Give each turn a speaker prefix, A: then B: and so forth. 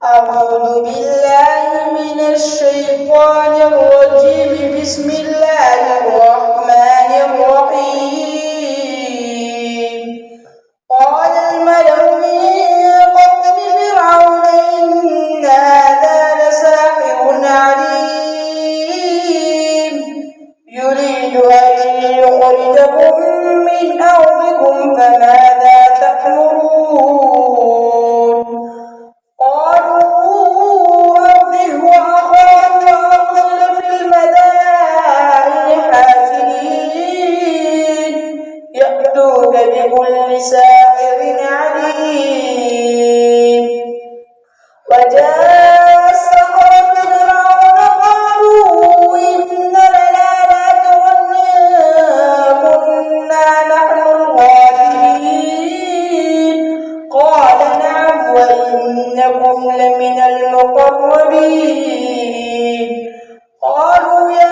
A: أعوذ بالله من الشيطان الرجيم. بسم الله الرحمن الرحيم. قال الملأ من قوم فرعون إن هذا لساحر عليم يريد أن يخرجكم من أرضكم فماذا تأمرون. قالوا أرجه وأخاه وأرسل في المدائن حاشرين يأتوك بكل ساحر عليم. وجاء السحرة فرعون قالوا إن لنا لأجرا كنا نحن الغالبين. قال نعم وإنكم لمن المقربين. قالوا يا